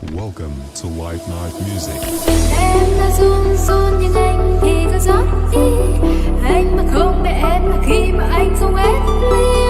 Welcome to Life Night Music. Em đã run run nhưng anh thì cứ rót đi. Anh mà không để em là khi mà anh không ép ly.